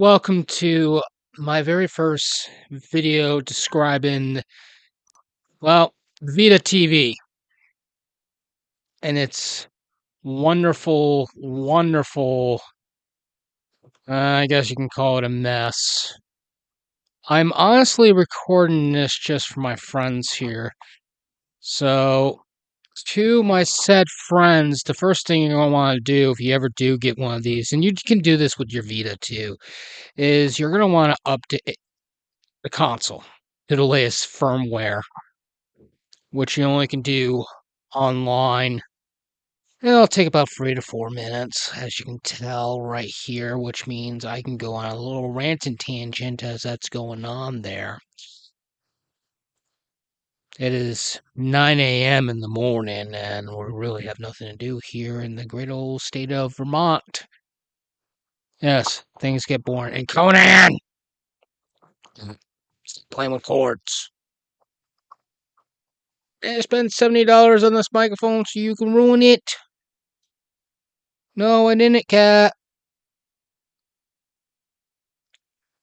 Welcome to my very first video describing, well, Vita TV and its wonderful, I guess you can call it a mess. I'm honestly recording this just for my friends here. So, to my said friends, the first thing you're going to want to do if you ever do get one of these, and you can do this with your Vita too, is you're going to want to update the console to the latest firmware, which you only can do online. It'll take about 3 to 4 minutes, as you can tell right here, which means I can go on a little ranting tangent as that's going on there. It is 9 a.m. in the morning, and we really have nothing to do here in the great old state of Vermont. Yes, things get boring. And Conan! Playing with chords. Spend $70 on this microphone so you can ruin it. No, I didn't, cat.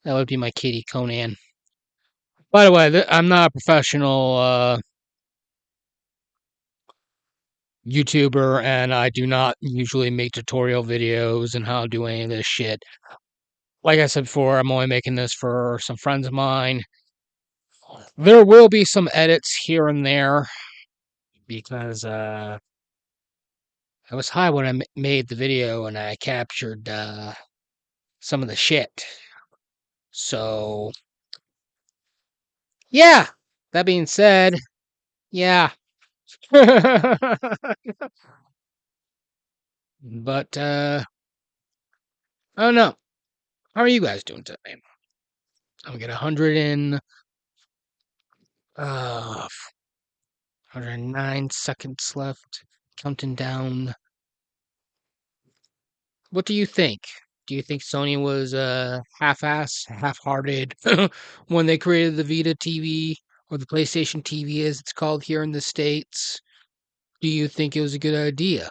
That would be my kitty, Conan. By the way, I'm not a professional YouTuber, and I do not usually make tutorial videos and how to do any of this shit. Like I said before, I'm only making this for some friends of mine. There will be some edits here and there because I was high when I made the video and I captured some of the shit. So, yeah. That being said, yeah. But I don't know. How are you guys doing today? I'm getting 109 seconds left. Counting down. What do you think? Do you think Sony was half-ass, half-hearted when they created the Vita TV or the PlayStation TV as it's called here in the States? Do you think it was a good idea?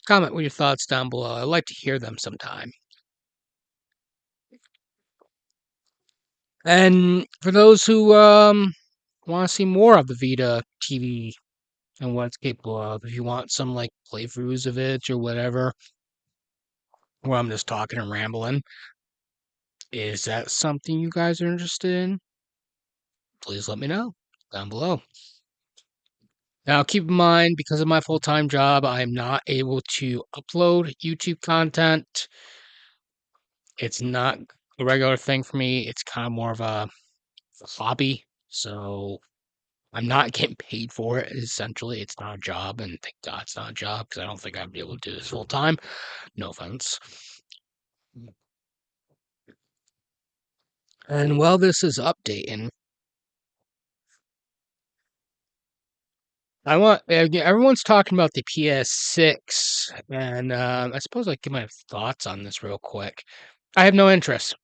Comment with your thoughts down below. I'd like to hear them sometime. And for those who want to see more of the Vita TV and what it's capable of, if you want some like playthroughs of it or whatever, where I'm just talking and rambling, is that something you guys are interested in? Please let me know down below. Now, keep in mind, because of my full-time job, I am not able to upload YouTube content. It's not a regular thing for me. It's kind of more of a hobby. So I'm not getting paid for it, essentially. It's not a job, and thank God it's not a job, because I don't think I'd be able to do this full-time. No offense. And while this is updating, everyone's talking about the PS6, and I suppose I give my thoughts on this real quick. I have no interest.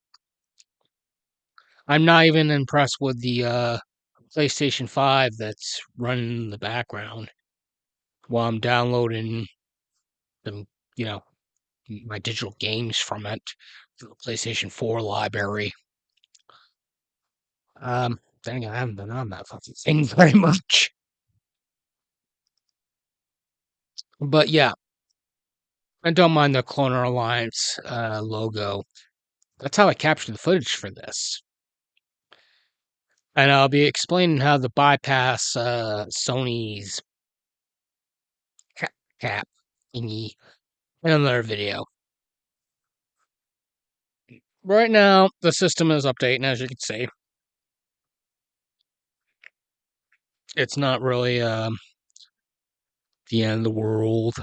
I'm not even impressed with the PlayStation 5 that's running in the background while I'm downloading the, you know, my digital games from it, the PlayStation 4 library. Dang, I haven't been on that fucking thing very much. But yeah, I don't mind the Cloner Alliance logo. That's how I captured the footage for this. And I'll be explaining how to bypass Sony's cap thingy in another video. Right now, the system is updating, as you can see. It's not really the end of the world.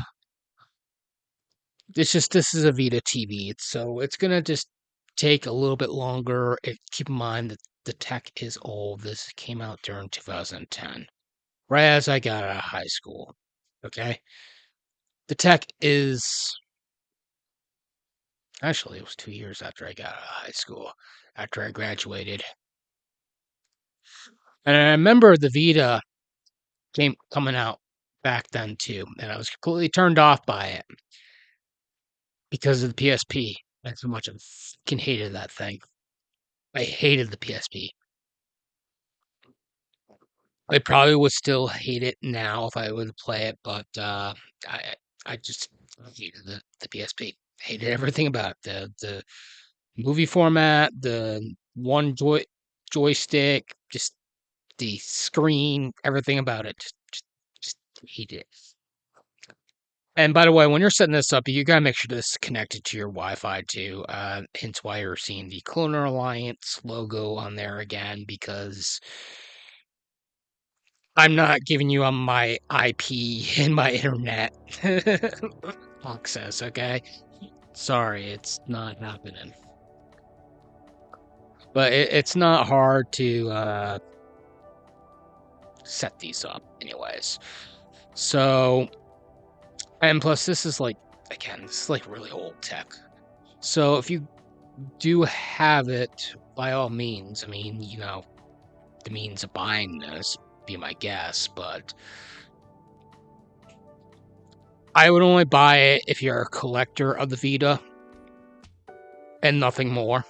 It's just this is a Vita TV, so it's gonna just take a little bit longer. Keep in mind that the tech is old. This came out during 2010, right as I got out of high school. Okay, the tech is actually it was 2 years after I got out of high school, after I graduated, and I remember the Vita game coming out back then too, and I was completely turned off by it because of the PSP. That's how much I fucking hated that thing. I hated the PSP. I probably would still hate it now if I would play it, but I I just hated the PSP. Hated everything about it. The movie format, the one joystick, just the screen, everything about it. Just hated it. And by the way, when you're setting this up, you gotta make sure this is connected to your Wi-Fi too. Hence why you're seeing the Cloner Alliance logo on there again, because I'm not giving you my IP and my internet access, okay? Sorry, it's not happening. But it's not hard to set these up, anyways. So, and plus, this is like, again, this is like really old tech. So, if you do have it, by all means, I mean, you know, the means of buying this, be my guess, but I would only buy it if you're a collector of the Vita and nothing more.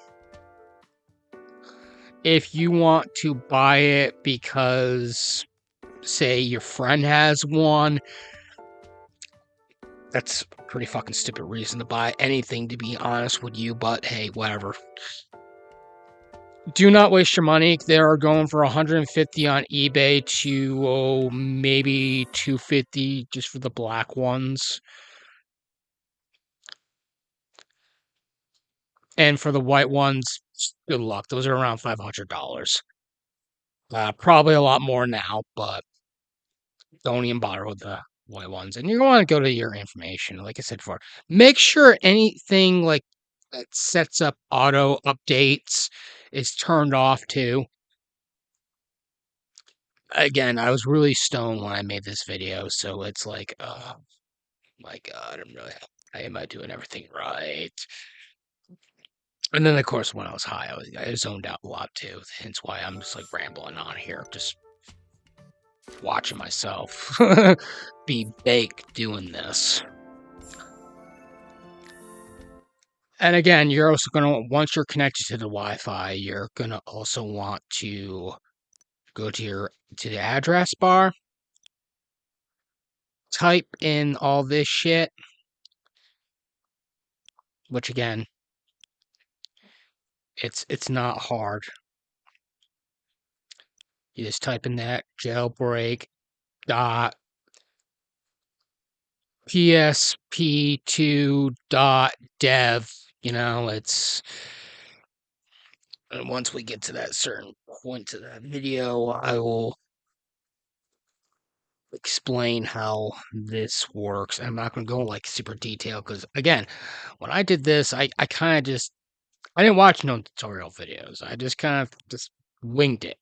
If you want to buy it because, say, your friend has one, that's a pretty fucking stupid reason to buy anything, to be honest with you, but hey, whatever. Do not waste your money. They are going for $150 on eBay to maybe $250 just for the black ones. And for the white ones, good luck. Those are around $500. Probably a lot more now, but don't even bother with the white ones. And you want to go to your information, like I said before. Make sure anything like that sets up auto updates is turned off too. Again, I was really stoned when I made this video, so it's like, oh my god, am I doing everything right? And then, of course, when I was high, I zoned out a lot too. Hence why I'm just like rambling on here, just watching myself be baked doing this. And again, you're also going to, once you're connected to the Wi-Fi, you're going to also want to go to the address bar, type in all this shit, which again, it's not hard. You just type in that jailbreak dot PSP2 dot dev. You know, it's, and once we get to that certain point to that video, I will explain how this works. I'm not going to go like super detail because, again, when I did this, I kind of just, I didn't watch no tutorial videos. I just kind of just winged it.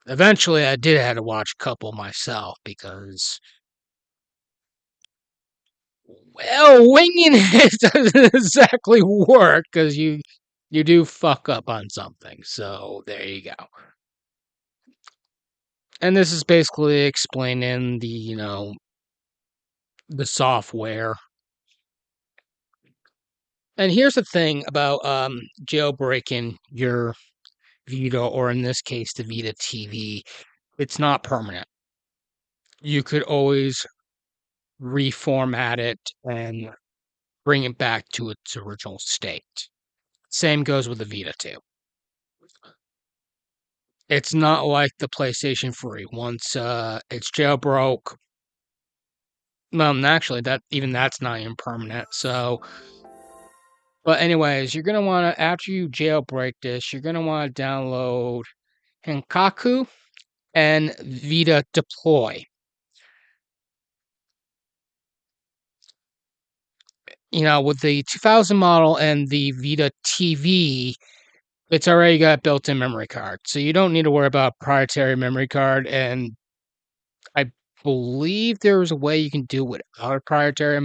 Eventually, I did have to watch a couple myself because, well, winging it doesn't exactly work because you do fuck up on something. So there you go. And this is basically explaining the, you know, the software. And here's the thing about jailbreaking your Vita, or in this case, the Vita TV. It's not permanent. You could always reformat it and bring it back to its original state. Same goes with the Vita too. It's not like the PlayStation 3. Once it's jailbroke, well, actually, that's not even permanent. So, but anyways, you're gonna want to, after you jailbreak this, you're gonna want to download Henkaku and Vita Deploy. You know, with the 2000 model and the Vita TV, it's already got built-in memory card, so you don't need to worry about proprietary memory card. And I believe there's a way you can do it without a proprietary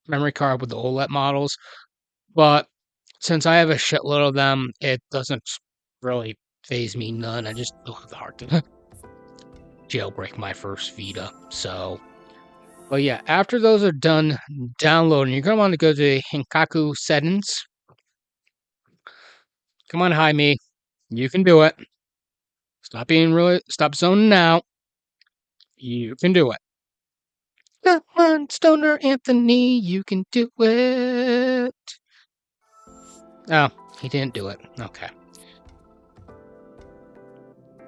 memory card with the OLED models, but since I have a shitload of them, it doesn't really phase me none. I just don't have the heart to jailbreak my first Vita. So, but yeah, after those are done downloading, you're going to want to go to Henkaku settings. Come on, hi me. You can do it. Stop zoning out. You can do it. Come on, Stoner Anthony, you can do it. Oh, he didn't do it. Okay.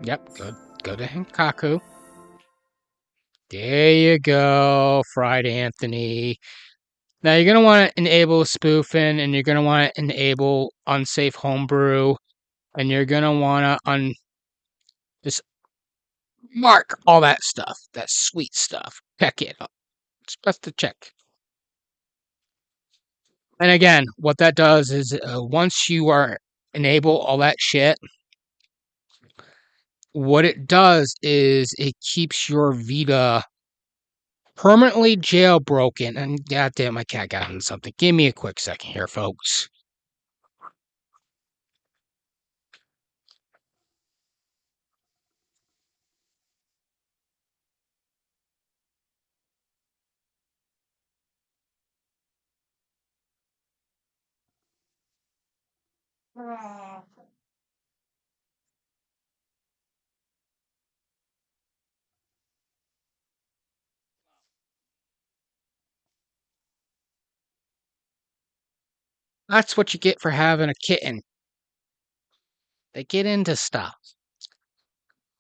Yep, go to Hankaku. There you go, Fried Anthony. Now you're going to want to enable spoofing, and you're going to want to enable unsafe homebrew, and you're going to want to just mark all that stuff, that sweet stuff. Check it. It's best to check. And again, what that does is once you are enable all that shit, what it does is it keeps your Vita permanently jailbroken. And goddamn, my cat got into something. Give me a quick second here, folks. That's what you get for having a kitten. They get into stuff.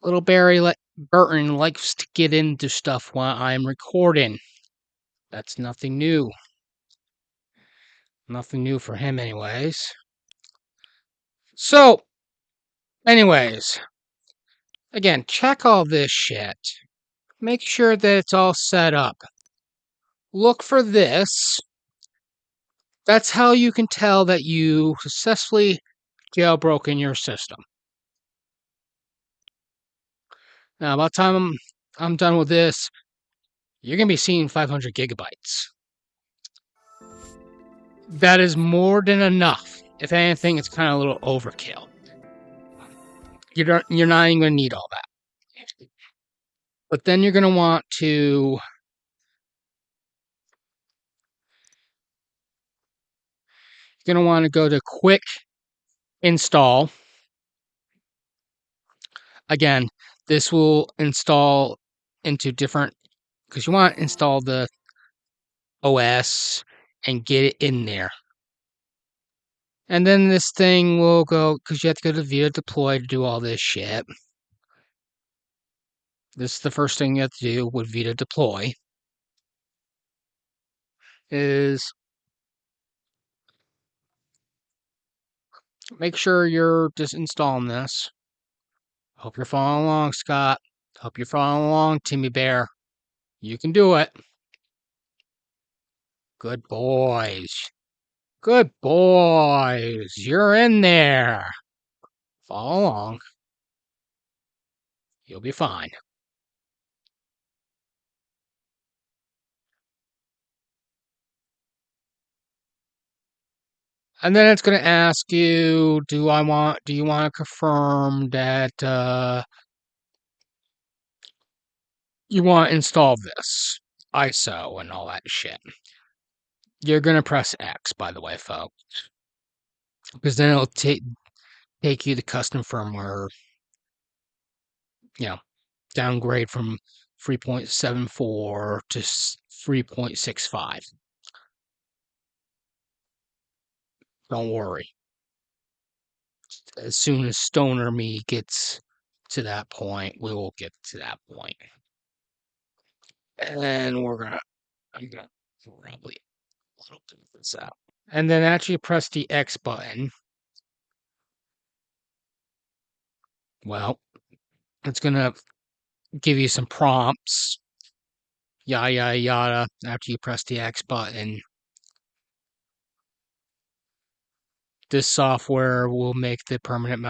Little Burton likes to get into stuff while I'm recording. That's nothing new. Nothing new for him, anyways. So, anyways, again, check all this shit. Make sure that it's all set up. Look for this. That's how you can tell that you successfully jailbroken your system. Now, by the time I'm done with this, you're going to be seeing 500 gigabytes. That is more than enough. If anything, it's kind of a little overkill. You're not even going to need all that. But then you're going to want to go to quick install. Again, this will install into different, because you want to install the OS and get it in there. And then this thing will go, because you have to go to Vita deploy to do all this shit. This is the first thing you have to do with Vita deploy. Is make sure you're just installing this. Hope you're following along, Scott. Hope you're following along, Timmy Bear. You can do it. Good boys. Good boys. You're in there. Follow along. You'll be fine. And then it's going to ask you, do you want to confirm that you want to install this ISO and all that shit? You're going to press X, by the way, folks, because then it'll take you to custom firmware, downgrade from 3.74 to 3.65. Don't worry. As soon as Stoner Me gets to that point, we will get to that point. And I'm gonna probably a little bit of this out. And then actually press the X button. Well, it's gonna give you some prompts. Yada yada yada. After you press the X button. This software will make the permanent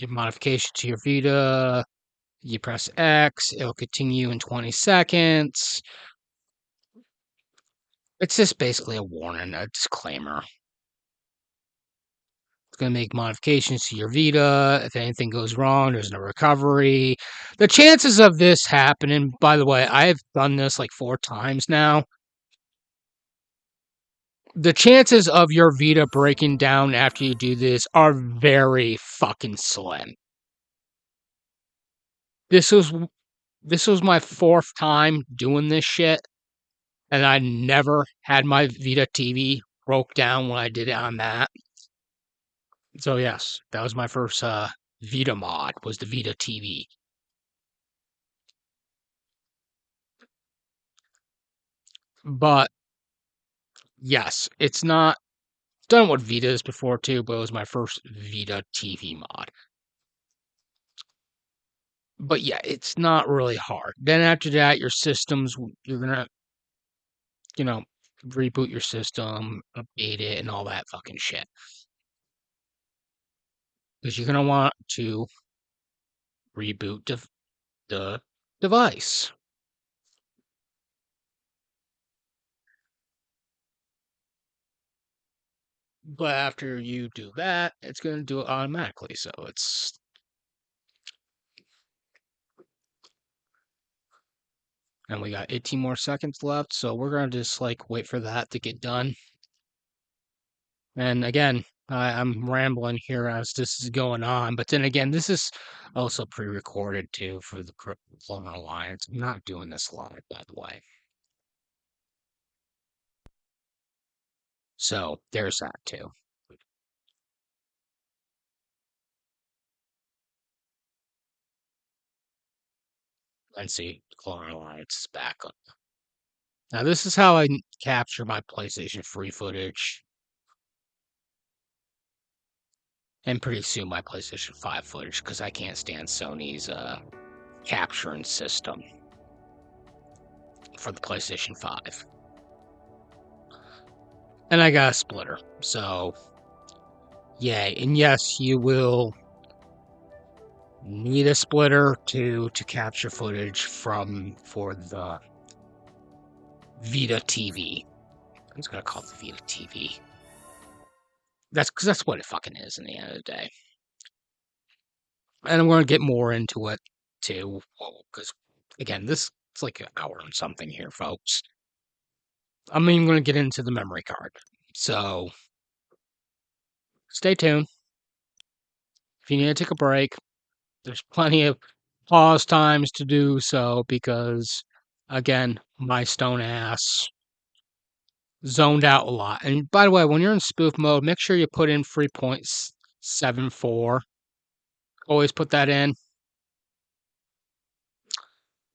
modification to your Vita. You press X, it'll continue in 20 seconds. It's just basically a warning, a disclaimer. It's going to make modifications to your Vita. If anything goes wrong, there's no recovery. The chances of this happening, by the way, I've done this like 4 times now. the chances of your Vita breaking down after you do this are very fucking slim. This was my 4th time doing this shit, and I never had my Vita TV broke down when I did it on that. So yes, that was my first Vita mod, was the Vita TV. But yes, it's not done what Vitas before too, but it was my first Vita TV mod. But yeah, it's not really hard. Then after that, your systems, you're gonna, you know, reboot your system, update it, and all that fucking shit. Because you're gonna want to reboot the device. But after you do that, it's gonna do it automatically. So it's and we got 18 more seconds left, so we're gonna just like wait for that to get done. And again, I'm rambling here as this is going on, but then again, this is also pre-recorded too for the Clone Alliance. I'm not doing this live, by the way. So there's that too. Let's see, Clone Alliance is back on. Now this is how I capture my PlayStation 3 footage. And pretty soon my PlayStation 5 footage, because I can't stand Sony's capturing system for the PlayStation 5. And I got a splitter, so yay. And yes, you will need a splitter to capture footage for the Vita TV. I'm just gonna call it the Vita TV. That's because that's what it fucking is in the end of the day. And I'm gonna get more into it too, because again, this it's like an hour and something here, folks. I'm even gonna get into the memory card. So stay tuned. If you need to take a break, there's plenty of pause times to do so because, again, my stone ass zoned out a lot. And by the way, when you're in spoof mode, make sure you put in 3.74. Always put that in.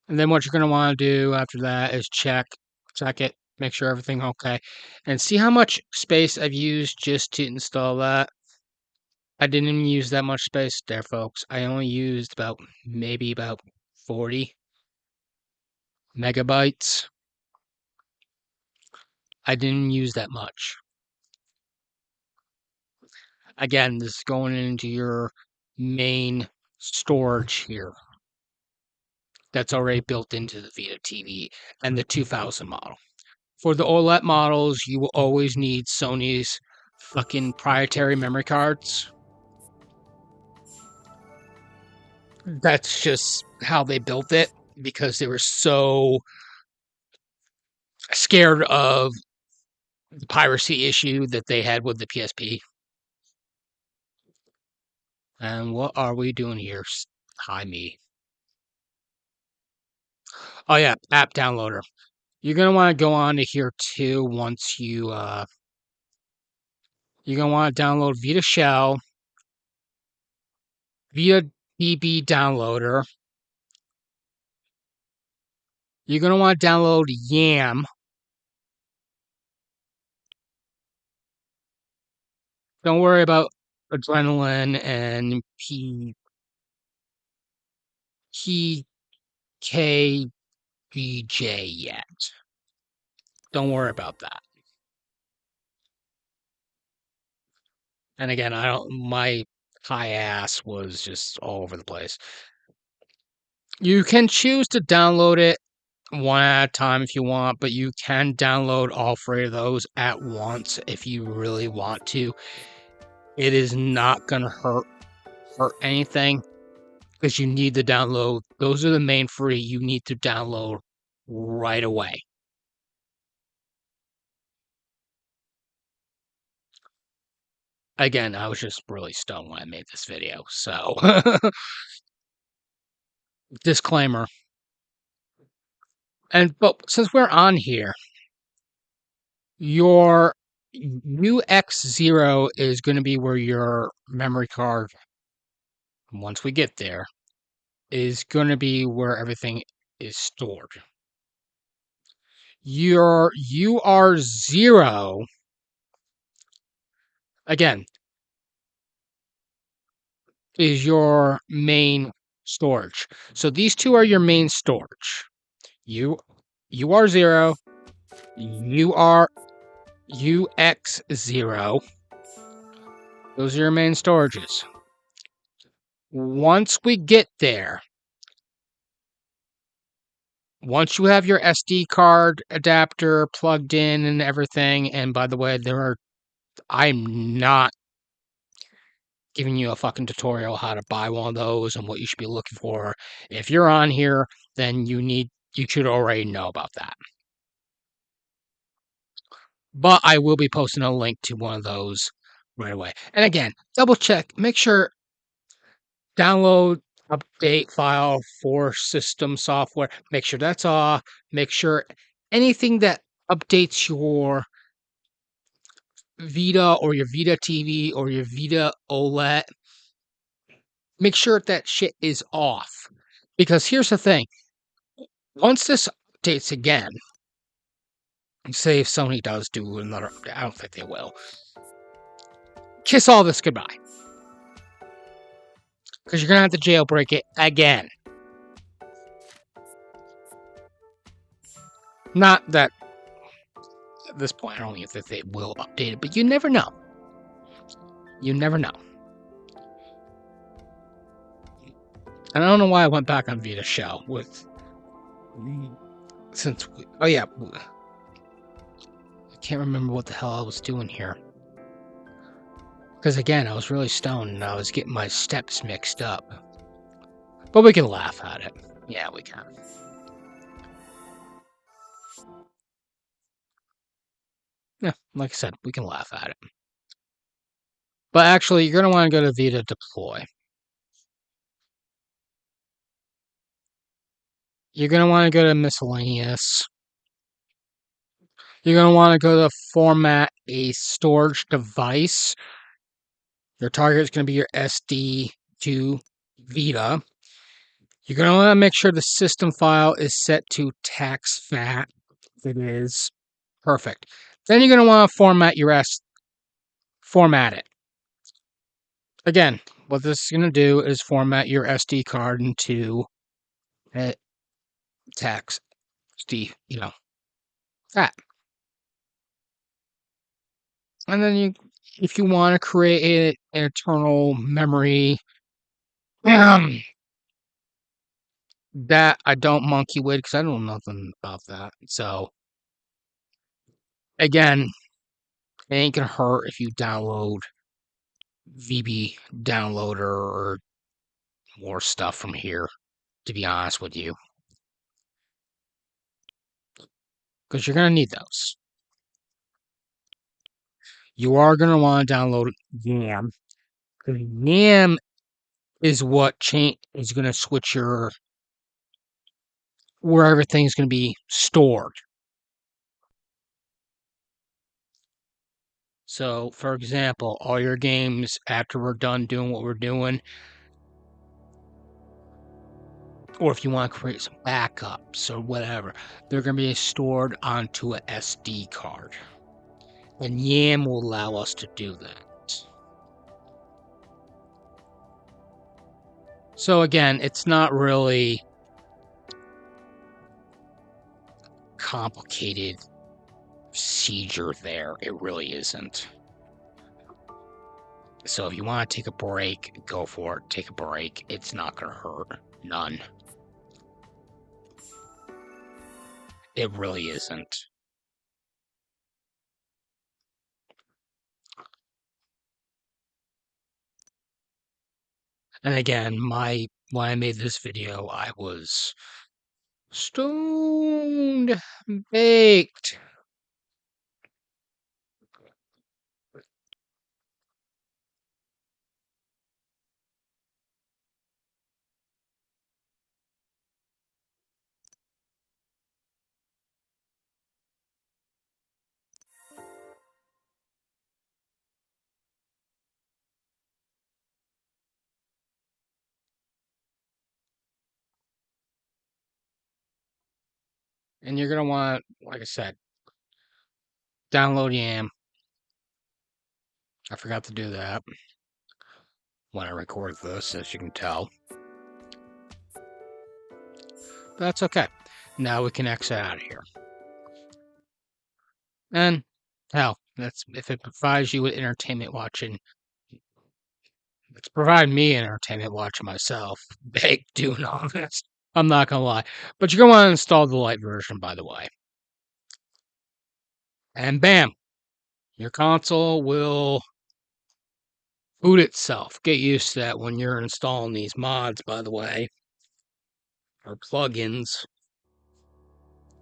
And then what you're going to want to do after that is check it, make sure everything okay, and see how much space I've used just to install that. I didn't even use that much space there, folks. I only used maybe about 40 megabytes. I didn't use that much. Again, this is going into your main storage here. That's already built into the Vita TV and the 2000 model. For the OLED models, you will always need Sony's fucking proprietary memory cards. That's just how they built it because they were so scared of the piracy issue that they had with the PSP. And what are we doing here? Hi, me. Oh, yeah, app downloader. You're going to want to go on to here too once you're going to want to download Vita Shell, Vita DB downloader. You're going to want to download YAM. Don't worry about Adrenaline and PKGJ yet. Don't worry about that. And again, my high ass was just all over the place. You can choose to download it one at a time if you want, but you can download all 3 of those at once if you really want to. It is not going to hurt anything because you need to download. Those are the main 3 you need to download right away. Again, I was just really stoned when I made this video, so disclaimer. But since we're on here, your UX0 is going to be where your memory card, once we get there, is going to be where everything is stored. Your UR0, again, is your main storage. So these two are your main storage. UR0, UX0. Those are your main storages. Once we get there, once you have your SD card adapter plugged in and everything, and by the way, I'm not giving you a fucking tutorial how to buy one of those and what you should be looking for. If you're on here, then you should already know about that. But I will be posting a link to one of those right away. And again, double check, make sure download update file for system software. Make sure that's off. Make sure anything that updates your Vita or your Vita TV or your Vita OLED, make sure that shit is off. Because here's the thing. Once this updates again, say if Sony does do another update, I don't think they will. Kiss all this goodbye. Because you're going to have to jailbreak it again. Not that at this point, I don't even think they will update it, but you never know. You never know. And I don't know why I went back on Vita Shell oh yeah, I can't remember what the hell I was doing here. Because again, I was really stoned and I was getting my steps mixed up. But we can laugh at it. Yeah, we can. Yeah, like I said, we can laugh at it. But actually, you're going to want to go to Vita Deploy. You're going to want to go to Miscellaneous. You're going to want to go to Format a Storage Device. Your target is going to be your SD to Vita. You're going to want to make sure the system file is set to tax fat. It is. Perfect. Then you're going to want to format it. Again, what this is going to do is format your SD card into tax fat. And then if you want to create an internal memory, that I don't monkey with because I don't know nothing about that. So again, it ain't gonna hurt if you download VB downloader or more stuff from here, to be honest with you. Because you're gonna need those. You are gonna want to download YAM. Because YAM is what is gonna switch where everything's gonna be stored. So, for example, all your games after we're done doing what we're doing, or if you want to create some backups or whatever, they're going to be stored onto an SD card. And YAM will allow us to do that. So again, it's not really complicated procedure there. It really isn't. So if you want to take a break, go for it. Take a break. It's not going to hurt. None. It really isn't. And again, when I made this video, I was stoned, baked. And you're going to want, like I said, download YAM. I forgot to do that when I recorded this, as you can tell. That's okay. Now we can exit out of here. And hell, that's if it provides you with entertainment watching. It's providing me entertainment watching myself. Big doing all this. I'm not gonna lie. But you're gonna want to install the light version, by the way. And bam, your console will boot itself. Get used to that when you're installing these mods, by the way, or plugins.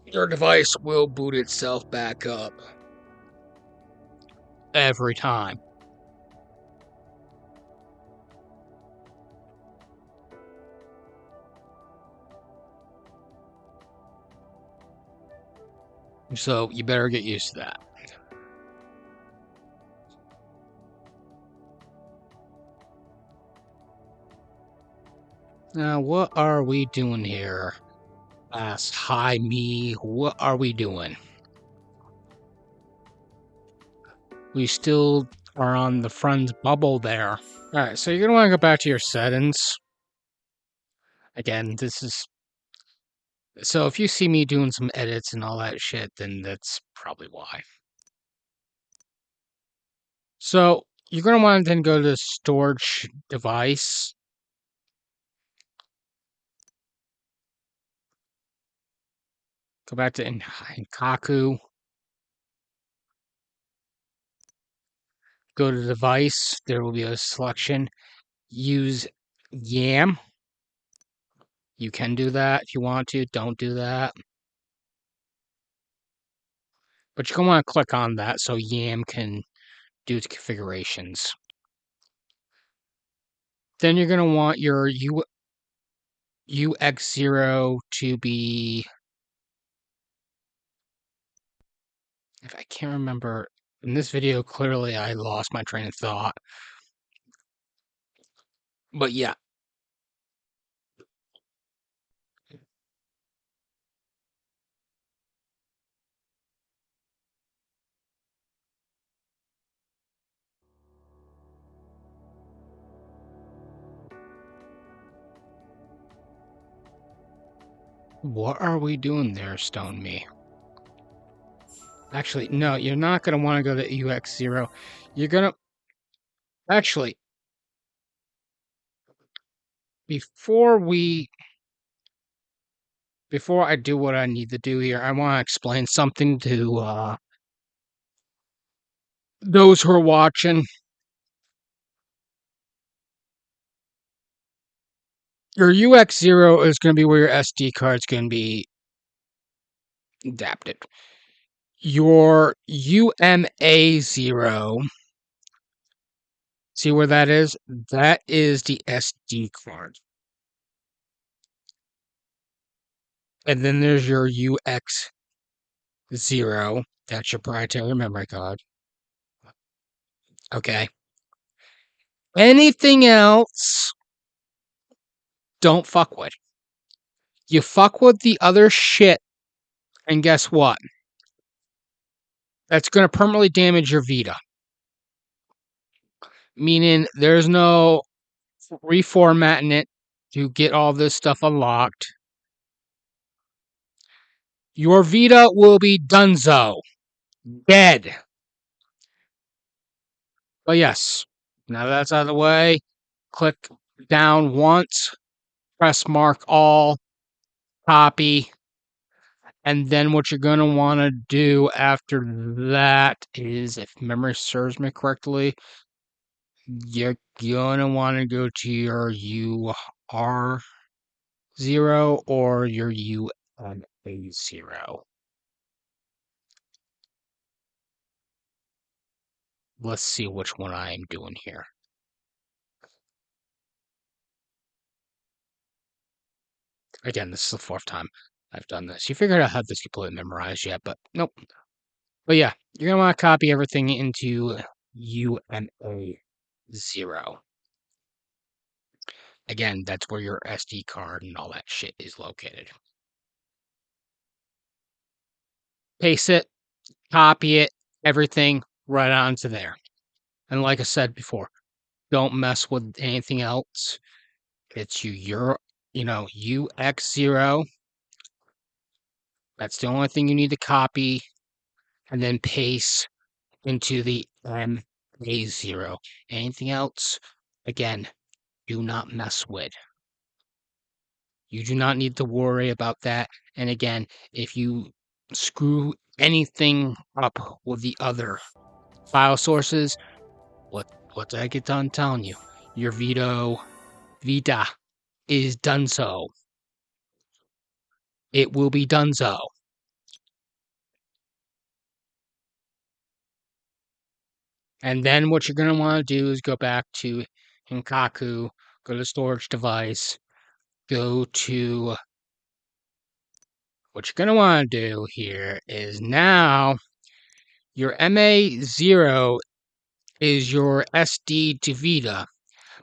Your device will boot itself back up every time. So you better get used to that. Now, what are we doing here? Ask hi me, what are we doing? We still are on the friends bubble there. Alright, so you're gonna want to go back to your settings. Again, this is... So if you see me doing some edits and all that shit, then that's probably why. So you're gonna want to then go to storage device. Go back to Inkaku. Go to device. There will be a selection. Use YAM. You can do that if you want to. Don't do that. But you're going to want to click on that so YAM can do its configurations. Then you're going to want your UX0 to be... If I can't remember... In this video, clearly I lost my train of thought. But yeah. What are we doing there, Stone Me? Actually, no, you're not going to want to go to UX0. You're going to... Actually, before I do what I need to do here, I want to explain something to those who are watching. Your UX0 is going to be where your SD card is going to be adapted. Your UMA0, see where that is? That is the SD card. And then there's your UX0, that's your proprietary memory card. Okay. Anything else, don't fuck with. You fuck with the other shit, and guess what? That's going to permanently damage your Vita. Meaning there's no reformatting it to get all this stuff unlocked. Your Vita will be donezo. Dead. But yes, now that's out of the way. Click down once. Press mark all. Copy. And then what you're going to want to do after that is, if memory serves me correctly, you're going to want to go to your UR0 or your UMA0. Let's see which one I am doing here. Again, this is the fourth time I've done this. You figured I have this completely memorized yet, but nope. But yeah, you're going to want to copy everything into UMA0. Again, that's where your SD card and all that shit is located. paste it, copy it, everything right onto there. And like I said before, don't mess with anything else. It's UX0. That's the only thing you need to copy and then paste into the MA0. Anything else, again, do not mess with. You do not need to worry about that. And again, if you screw anything up with the other file sources, what did I get done telling you? Your Vita is done so. It will be done so. And then what you're going to want to do is go back to Hinkaku, go to storage device, go to what you're going to want to do here is now your MA0 is your SD to Vita.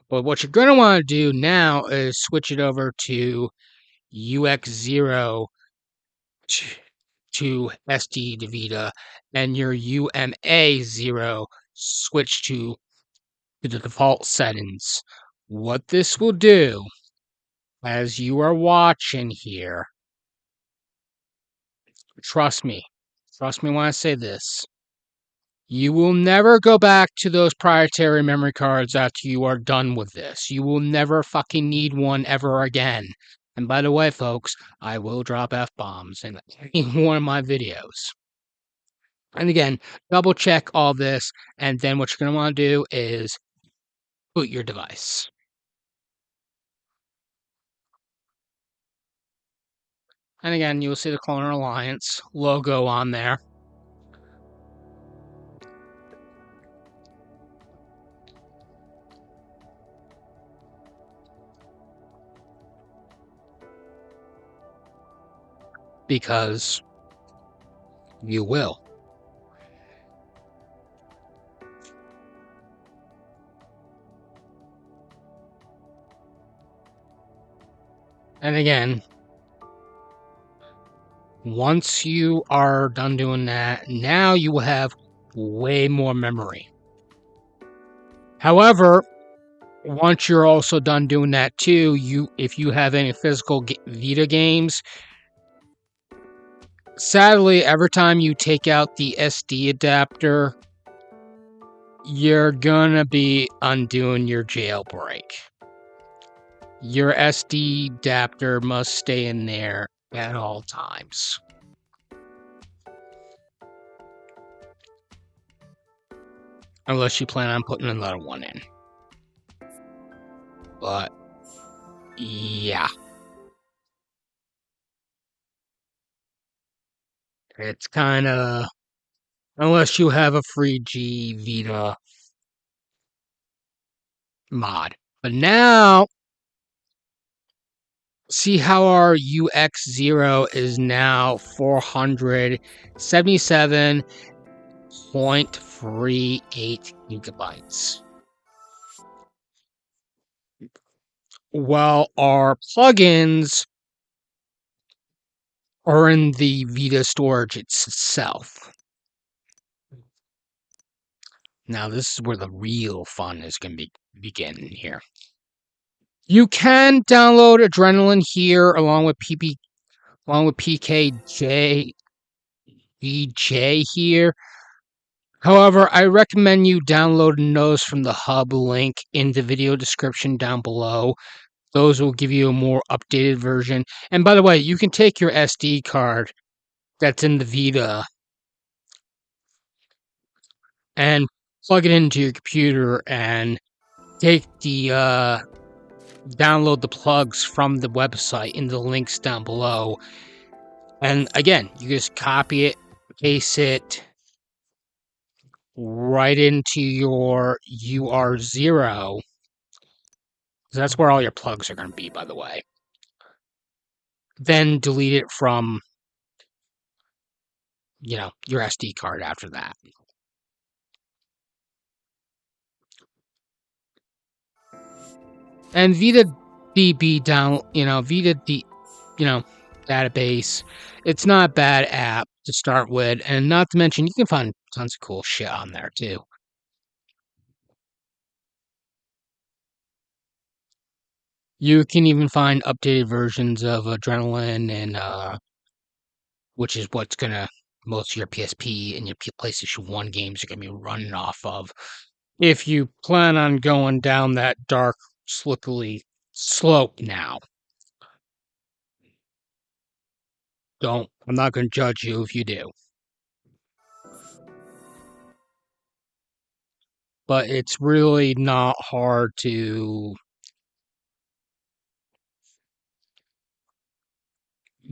But what you're going to want to do now is switch it over to UX0 to SD to Vita, and your UMA0 switch to the default settings. What this will do, as you are watching here, trust me when I say this, you will never go back to those proprietary memory cards after you are done with this. You will never fucking need one ever again. And by the way, folks, I will drop F-bombs in one of my videos. And again, double check all this, and then what you're going to want to do is boot your device. And again, you'll see the Cloner Alliance logo on there. Because you will. And again, once you are done doing that, now you will have way more memory. However, once you're also done doing that too, if you have any physical Vita games, sadly, every time you take out the SD adapter, you're gonna be undoing your jailbreak. Your SD adapter must stay in there at all times. Unless you plan on putting another one in. But, yeah. It's kinda... Unless you have a free G Vita mod. But now, see how our UX0 is now 477.38 gigabytes. While our plugins are in the Vita storage itself. Now this is where the real fun is going to begin here. You can download Adrenaline here along with PKGJ here. However, I recommend you downloading those from the hub link in the video description down below. Those will give you a more updated version. And by the way, you can take your SD card that's in the Vita and plug it into your computer and download the plugs from the website in the links down below. And again, you just copy it, paste it right into your UR0. That's where all your plugs are going to be, by the way. Then delete it from, your SD card after that. And Vita database, it's not a bad app to start with, and not to mention you can find tons of cool shit on there too. You can even find updated versions of Adrenaline and which is what's gonna most of your PSP and your PlayStation 1 games are gonna be running off of. If you plan on going down that dark, slippery slope now, don't. I'm not gonna judge you if you do. But it's really not hard to,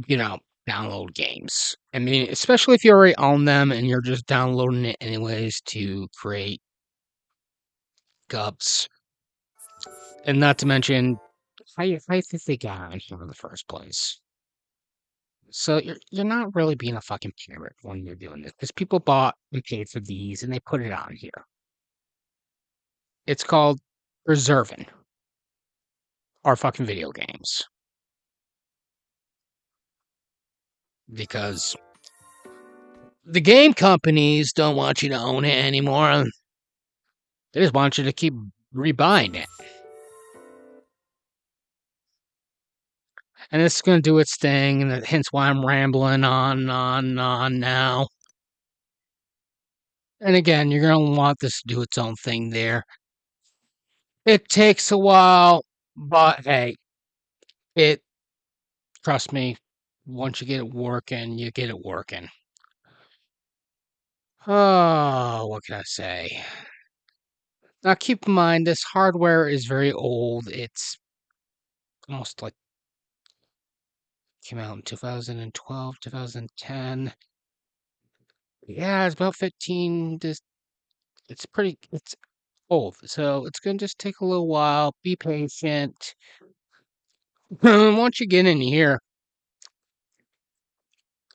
you know, download games. I mean, especially if you already own them and you're just downloading it anyways to create gups. And not to mention, I think they got on here in the first place. So you're not really being a fucking pirate when you're doing this because people bought and paid for these and they put it on here. It's called reserving our fucking video games because the game companies don't want you to own it anymore. They just want you to keep rebuying it. And it's going to do its thing, and hence why I'm rambling on and on and on now. And again, you're going to want this to do its own thing there. It takes a while, but hey, trust me, once you get it working, you get it working. Oh, what can I say? Now, keep in mind, this hardware is very old. It's almost like came out in 2012, 2010. Yeah, it's about 15 to it's old. So it's going to just take a little while. Be patient. Once you get in here,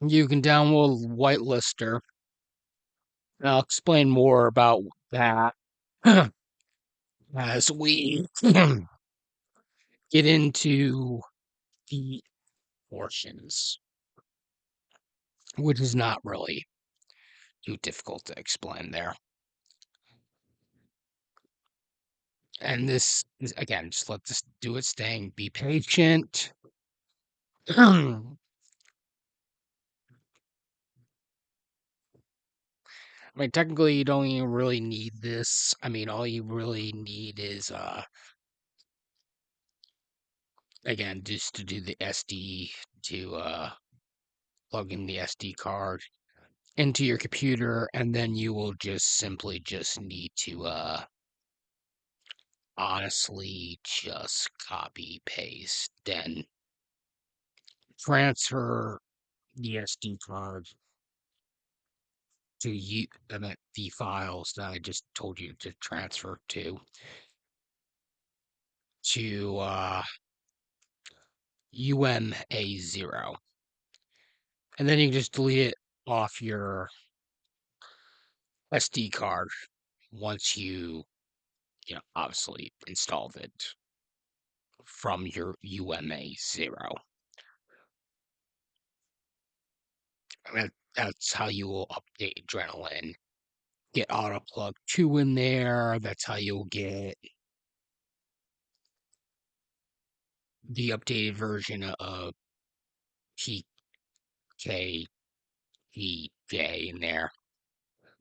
you can download Whitelister. I'll explain more about that as we get into the portions, which is not really too difficult to explain there. And this is, again, just let this do its thing. Be patient. I mean, technically, you don't even really need this. I mean, all you really need is, again, just to do the SD to plug in the SD card into your computer, and then you will just simply just need to, honestly, just copy paste, then transfer the SD card to you, the files that I just told you to transfer to UMA0. And then you can just delete it off your SD card once obviously installed it from your UMA0. And that's how you will update Adrenaline. Get Autoplug 2 in there. That's how you'll get the updated version of PKGJ in there.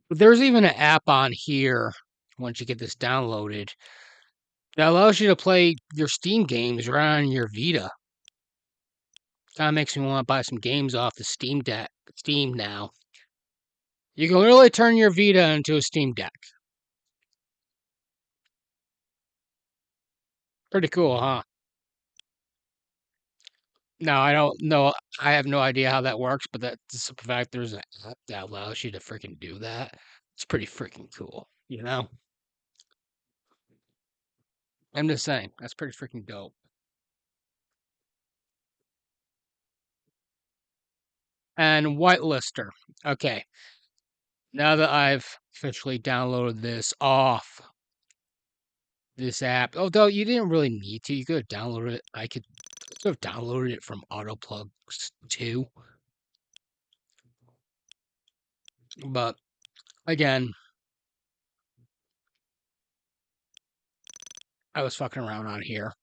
But there's even an app on here, once you get this downloaded, that allows you to play your Steam games right on your Vita. Kind of makes me want to buy some games off the Steam now. You can literally turn your Vita into a Steam Deck. Pretty cool, huh? No, I don't know. I have no idea how that works, but that's the fact there's an app that allows you to freaking do that. It's pretty freaking cool, you know? I'm just saying, that's pretty freaking dope. And Whitelister. Okay. Now that I've officially downloaded this off this app, although you didn't really need to, you could have downloaded it. I could have downloaded it from Autoplug 2. But again, I was fucking around on here.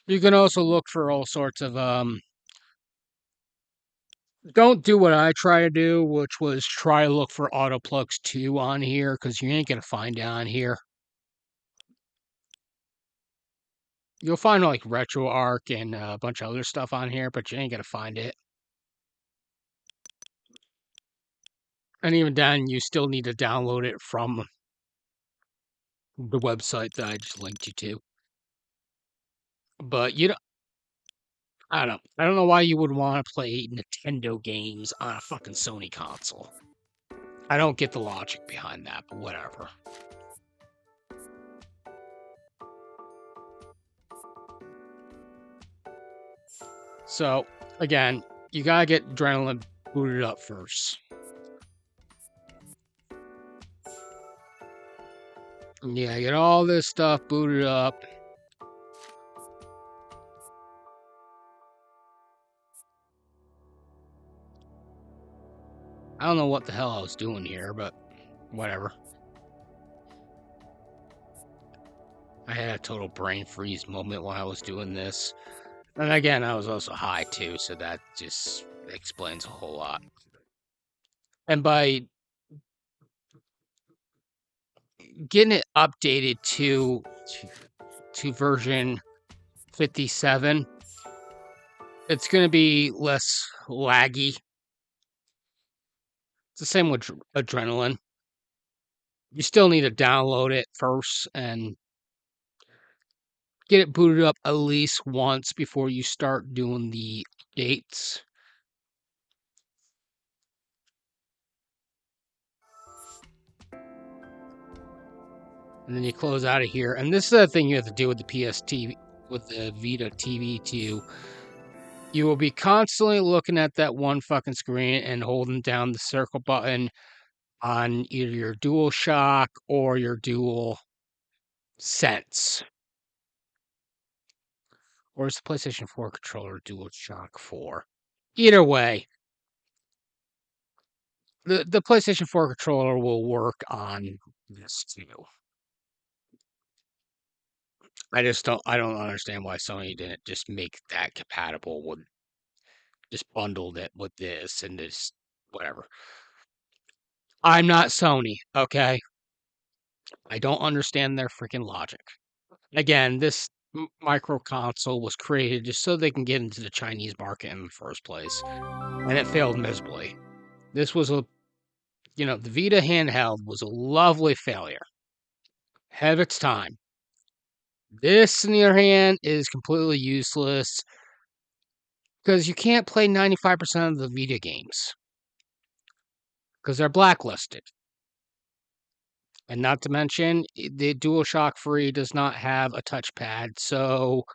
You can also look for all sorts of don't do what I try to do, which was try to look for Autoplugs 2 on here, because you ain't gonna find it on here. You'll find like RetroArch and a bunch of other stuff on here, but you ain't gonna find it. And even then, you still need to download it from the website that I just linked you to. But you don't, I don't know why you would want to play Nintendo games on a fucking Sony console. I don't get the logic behind that, but whatever. So, again, you gotta get Adrenaline booted up first. Yeah, get all this stuff booted up. I don't know what the hell I was doing here, but whatever. I had a total brain freeze moment while I was doing this. And again, I was also high too, so that just explains a whole lot. And by getting it updated to version 57, it's going to be less laggy. It's the same with Adrenaline. You still need to download it first and get it booted up at least once before you start doing the updates. And then you close out of here. And this is the thing you have to do with the PST, with the Vita TV too. You will be constantly looking at that one fucking screen and holding down the circle button on either your DualShock or your Dual Sense. Or is the PlayStation 4 controller DualShock 4? Either way, the PlayStation 4 controller will work on this too. I don't understand why Sony didn't just make that compatible with, just bundled it with this and this, whatever. I'm not Sony, okay? I don't understand their freaking logic. Again, this micro console was created just so they can get into the Chinese market in the first place, and it failed miserably. This was the Vita handheld was a lovely failure. Ahead of its time. This, on the other hand, is completely useless because you can't play 95% of the Vita games because they're blacklisted. And not to mention, the DualShock 3 does not have a touchpad, so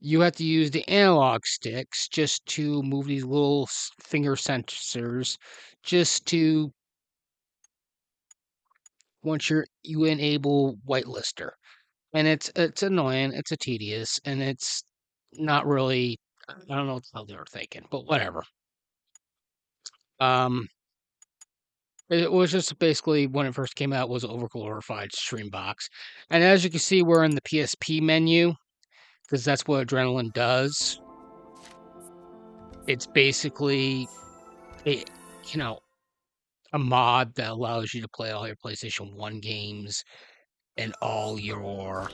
you have to use the analog sticks just to move these little finger sensors, just to once you enable whitelister. And it's annoying, it's a tedious, and it's not really. I don't know what the hell they were thinking, but whatever. Um, it was just basically when it first came out was overglorified stream box, and as you can see, we're in the PSP menu because that's what Adrenaline does. It's basically a a mod that allows you to play all your PlayStation 1 games and all your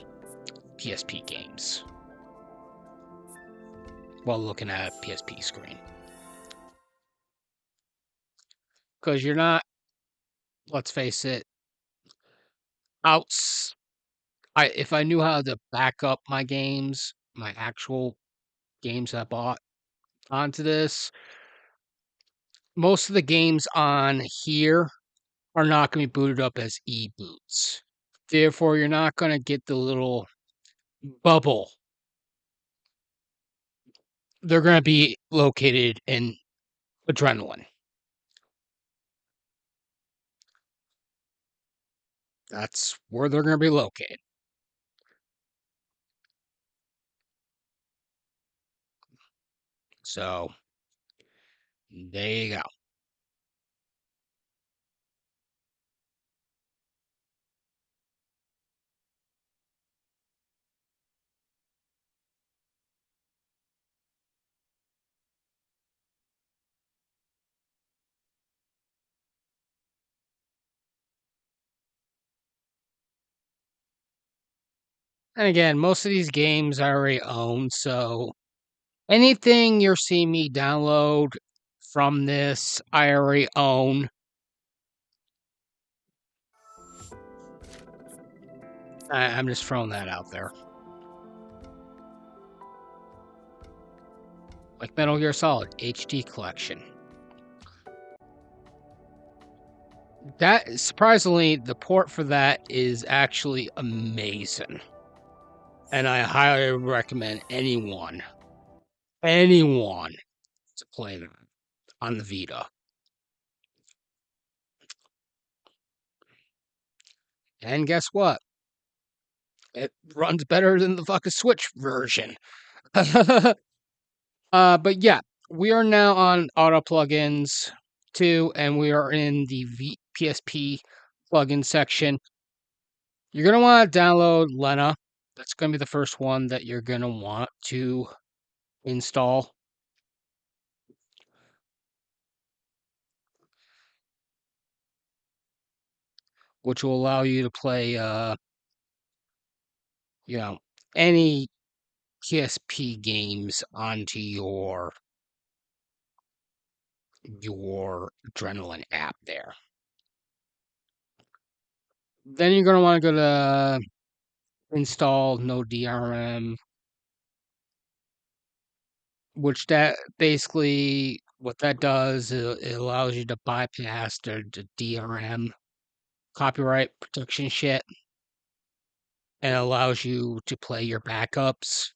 PSP games while looking at a PSP screen. Because you're not, let's face it, if I knew how to back up my games, my actual games I bought onto this, most of the games on here are not going to be booted up as e-boots. Therefore, you're not going to get the little bubble. They're going to be located in Adrenaline. That's where they're going to be located. So, There you go. And again, most of these games I already own, so anything you're seeing me download from this, I already own. I'm just throwing that out there. Like Metal Gear Solid HD Collection. That surprisingly, the port for that is actually amazing. And I highly recommend anyone to play that on the Vita. And guess what? It runs better than the fucking Switch version. But yeah, we are now on auto plugins too, and we are in the PSP plugin section. You're gonna want to download Lena. That's gonna be the first one that you're gonna want to install. Which will allow you to play, you know, any PSP games onto your Adrenaline app there. Then you're gonna want to go to install no DRM, which that basically what that does is it allows you to bypass the DRM copyright protection shit and allows you to play your backups.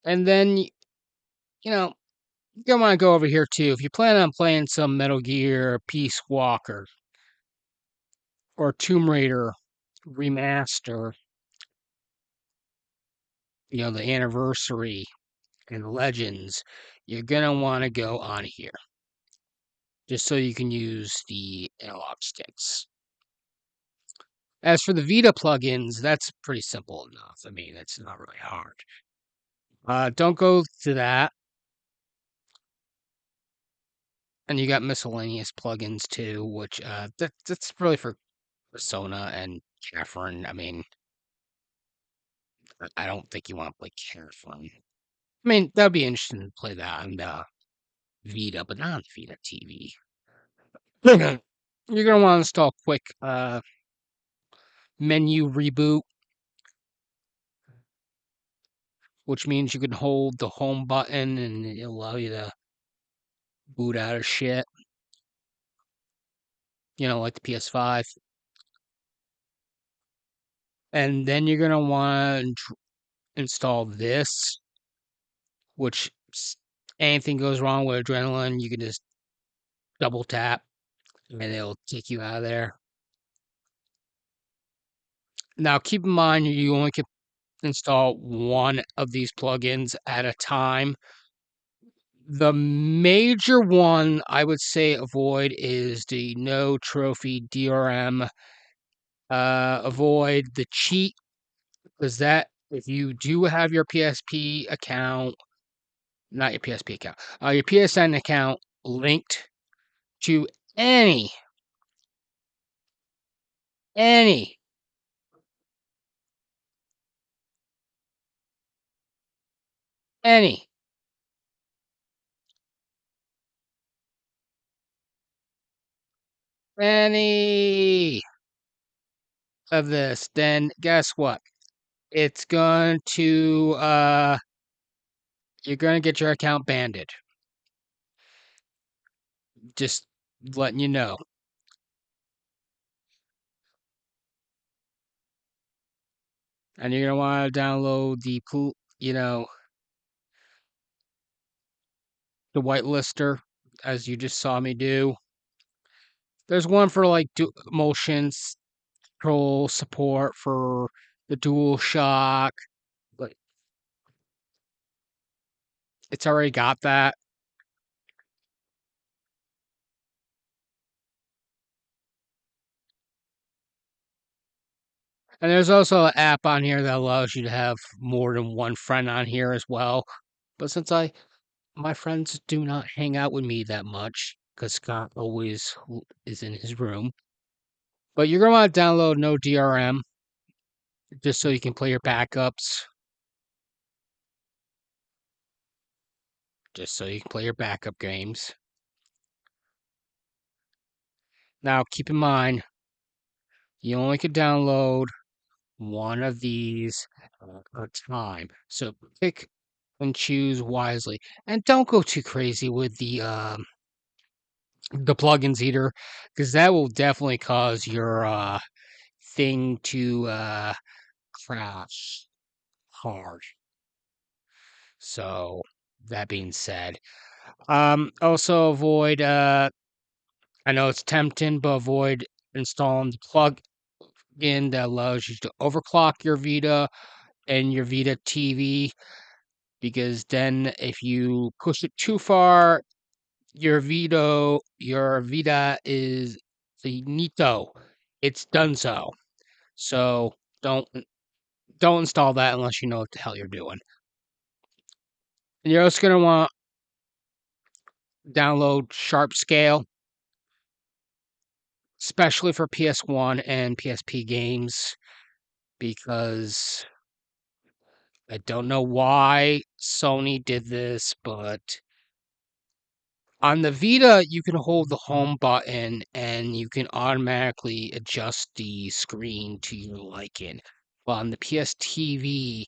And then you know you're gonna want to go over here too. If you plan on playing some Metal Gear Peace Walker or Tomb Raider remaster, the anniversary and Legends, you're gonna want to go on here just so you can use the analog sticks. As for the Vita plugins, that's pretty simple enough. I mean, it's not really hard. Don't go to that. And you got miscellaneous plugins too, which that's really for Persona and Catherine. I mean, I don't think you want to play Catherine. I mean, that'd be interesting to play that on the Vita, but not on Vita TV. You're gonna want to install quick menu reboot, which means you can hold the home button and it'll allow you to boot out of shit. Like the PS5. And then you're gonna want to install this, which anything goes wrong with Adrenaline, you can just double tap and it'll take you out of there. Now, keep in mind you only can install one of these plugins at a time. The major one I would say avoid is the no trophy DRM. Avoid the cheat because that if you do have your PSP account, not your PSP account, your PSN account linked to any any any any of this, then guess what? It's going to you're going to get your account banned. Just letting you know. And you're going to want to download the whitelister as you just saw me do. There's one for like motion control support for the DualShock, but it's already got that. And there's also an app on here that allows you to have more than one friend on here as well. But since my friends do not hang out with me that much, because Scott always is in his room. But you're gonna want to download no DRM just so you can play your backups. Just so you can play your backup games. Now keep in mind, you only can download one of these at a time. So pick and choose wisely, and don't go too crazy with the plugins either, because that will definitely cause your thing to crash hard. So that being said, also avoid. I know it's tempting, but avoid installing the plugin that allows you to overclock your Vita and your Vita TV, because then if you push it too far, your Vita is finito. It's done so. So don't don't install that unless you know what the hell you're doing. And you're also gonna want to download Sharp Scale, especially for PS1 and PSP games, because I don't know why Sony did this, but on the Vita, you can hold the home button and you can automatically adjust the screen to your liking. But on the PS TV,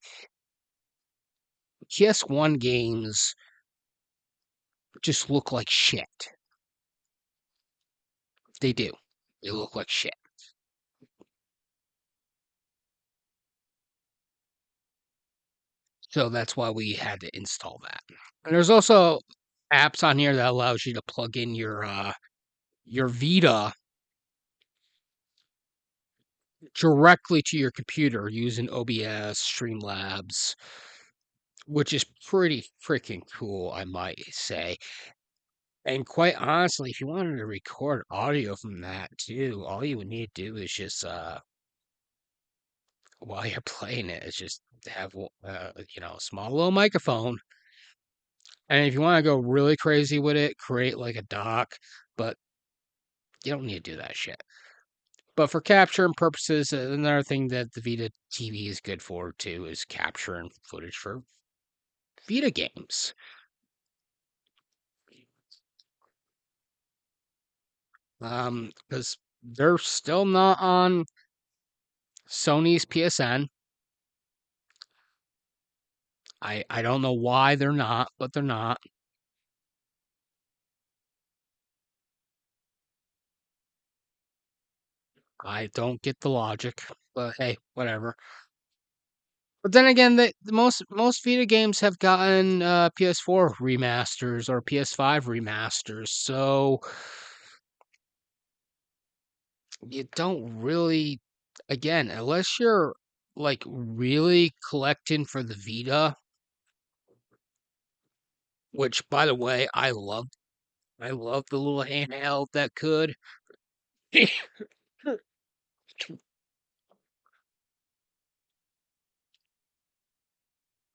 PS1 games just look like shit. They do. They look like shit. So that's why we had to install that. And there's also apps on here that allows you to plug in your Vita directly to your computer using OBS, Streamlabs, which is pretty freaking cool, I might say. And quite honestly, if you wanted to record audio from that too, all you would need to do is just while you're playing it, is just have a small little microphone. And if you want to go really crazy with it, create like a dock, but you don't need to do that shit. But for capturing purposes, another thing that the Vita TV is good for too is capturing footage for Vita games. Because they're still not on Sony's PSN. I don't know why they're not, but they're not. I don't get the logic, but hey, whatever. But then again, the most Vita games have gotten PS4 remasters or PS5 remasters, so you don't really, again, unless you're like really collecting for the Vita, which by the way, I love the little handheld that could.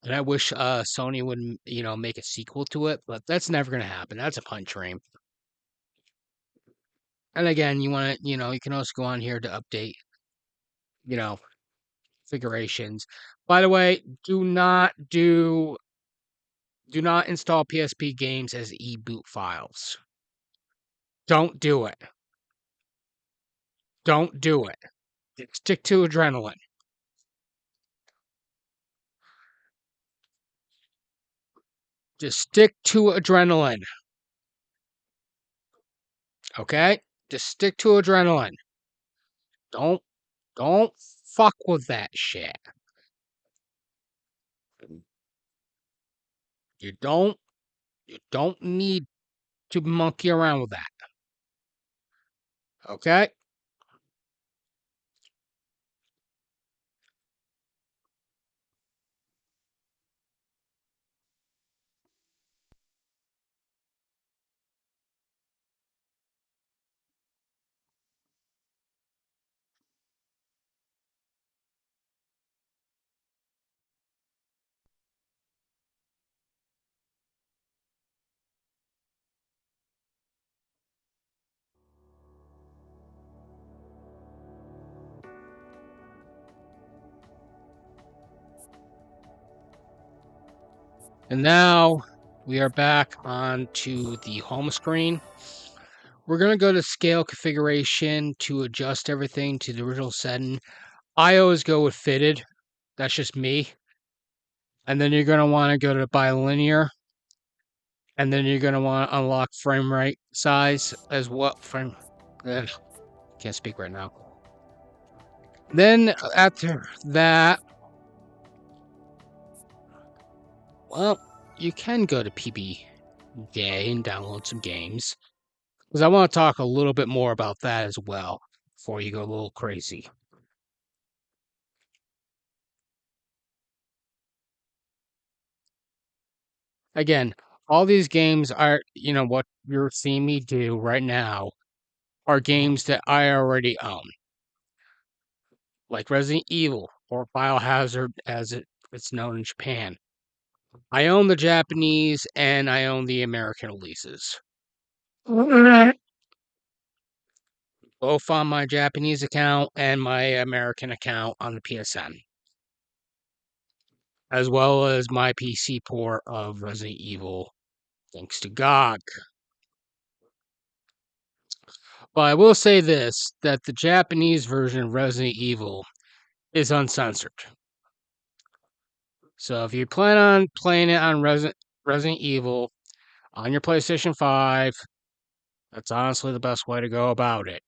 And I wish Sony would, make a sequel to it, but that's never going to happen. That's a punch dream. And again, you want to, you can also go on here to update, you know, configurations. By the way, do not install PSP games as e-boot files. Don't do it. Don't do it. Stick to Adrenaline. Just stick to Adrenaline. Okay? Just stick to Adrenaline. Don't don't fuck with that shit. You don't you don't need to monkey around with that. Okay? And now we are back onto the home screen. We're going to go to scale configuration to adjust everything to the original setting. I always go with fitted. That's just me. And then you're going to want to go to bilinear. And then you're going to want to unlock frame rate size as well. Can't speak right now. Then after that, well, you can go to PKGJ and download some games. Because I want to talk a little bit more about that as well before you go a little crazy. Again, all these games are, what you're seeing me do right now are games that I already own, like Resident Evil or Biohazard as it's known in Japan. I own the Japanese and I own the American releases. Both on my Japanese account and my American account on the PSN, as well as my PC port of Resident Evil, thanks to GOG. But I will say this, that the Japanese version of Resident Evil is uncensored. So if you plan on playing it on Resident Evil on your PlayStation 5, that's honestly the best way to go about it.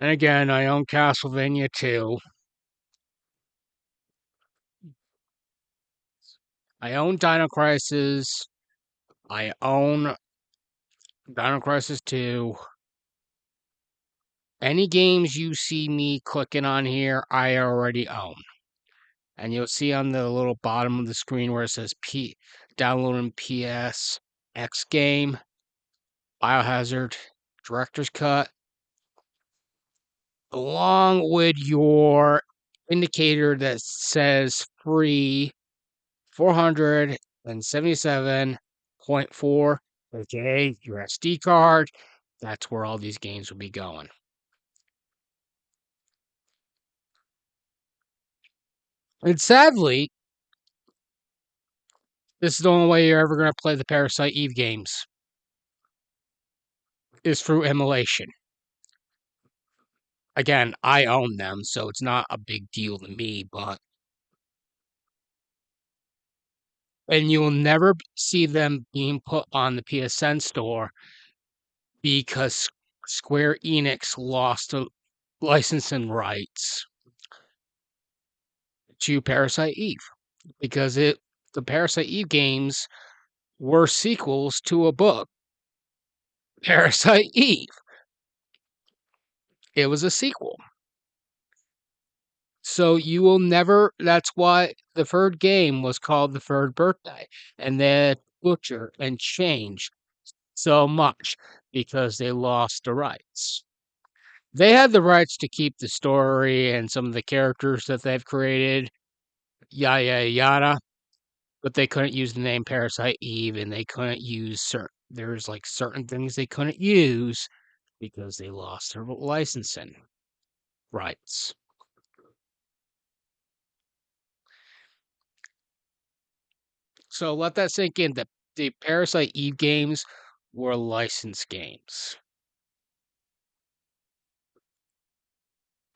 And again, I own Castlevania 2. I own Dino Crisis. I own Dino Crisis 2. Any games you see me clicking on here, I already own. And you'll see on the little bottom of the screen where it says downloading PSX game, Biohazard, Director's Cut, along with your indicator that says free 477.4, okay, your SD card. That's where all these games will be going. And sadly, this is the only way you're ever going to play the Parasite Eve games, is through emulation. Again, I own them, so it's not a big deal to me, and you will never see them being put on the PSN store because Square Enix lost the licensing rights to Parasite Eve because the Parasite Eve games were sequels to a book, Parasite Eve. It was a sequel. So you will never, that's why the third game was called The Third Birthday, and they butchered and changed so much because they lost the rights. They had the rights to keep the story and some of the characters that they've created, yada yada yada, but they couldn't use the name Parasite Eve, and they couldn't use there's like certain things they couldn't use because they lost their licensing rights. So let that sink in. That the Parasite Eve games were licensed games.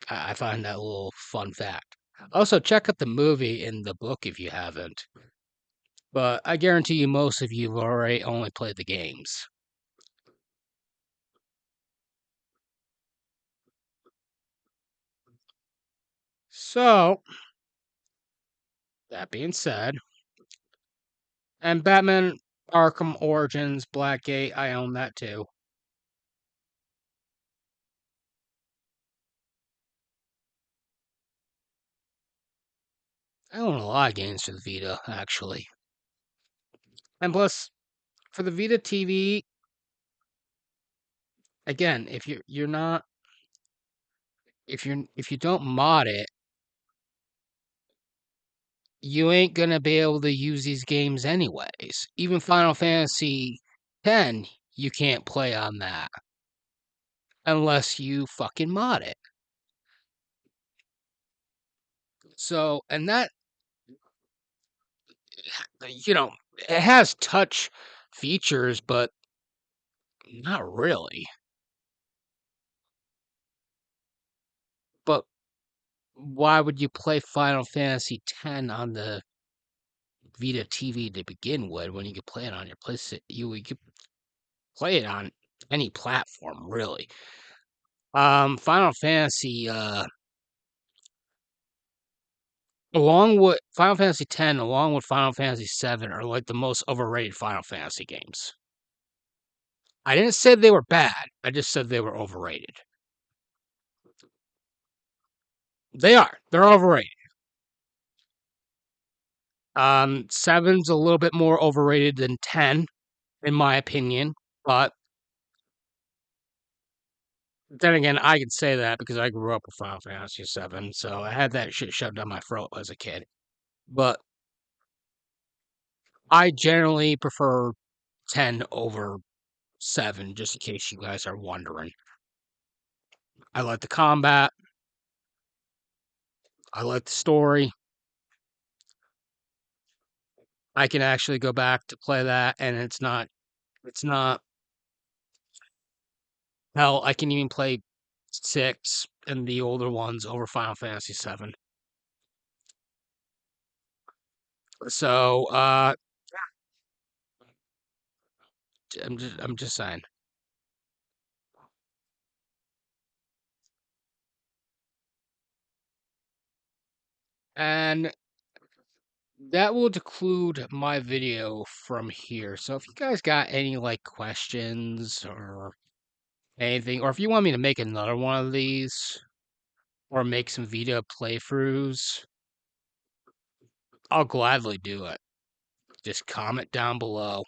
I find that a little fun fact. Also, check out the movie and the book if you haven't. But I guarantee you, most of you have already only played the games. So, that being said, and Batman Arkham Origins Blackgate, I own that too. I own a lot of games for the Vita, actually. And plus, for the Vita TV, again, if you're not if you don't mod it, you ain't gonna be able to use these games anyways. Even Final Fantasy X, you can't play on that unless you fucking mod it. So, and that you know, it has touch features, but not really. But why would you play Final Fantasy X on the Vita TV to begin with when you could play it on your PlayStation? You could play it on any platform, really. Final Fantasy, along with Final Fantasy X, along with Final Fantasy VII, are like the most overrated Final Fantasy games. I didn't say they were bad. I just said they were overrated. They are. They're overrated. Seven's a little bit more overrated than 10, in my opinion. But then again, I can say that because I grew up with Final Fantasy VII, so I had that shit shoved down my throat as a kid. But I generally prefer 10 over 7, just in case you guys are wondering. I like the combat. I like the story. I can actually go back to play that, and it's not, hell, I can even play 6 and the older ones over Final Fantasy VII. So, I'm just saying. And that will conclude my video from here. So if you guys got any like questions or anything, or if you want me to make another one of these or make some Vita playthroughs, I'll gladly do it. Just comment down below.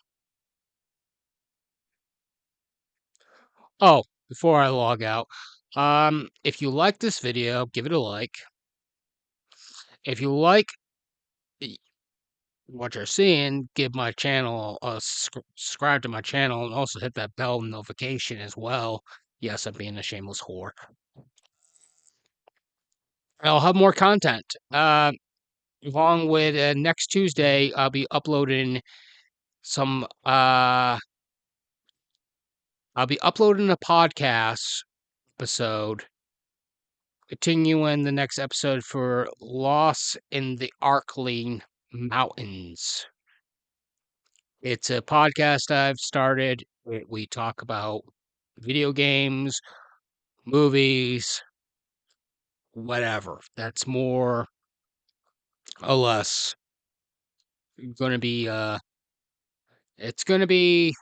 Oh, before I log out, if you like this video, give it a like. If you like what you're seeing, give my channel subscribe to my channel and also hit that bell notification as well. Yes, I'm being a shameless whore. I'll have more content. Along with next Tuesday, I'll be uploading some. I'll be uploading a podcast episode, continuing the next episode for Lost in the Arklay Mountains. It's a podcast I've started. We talk about video games, movies, whatever. That's more or less going to be it's going to be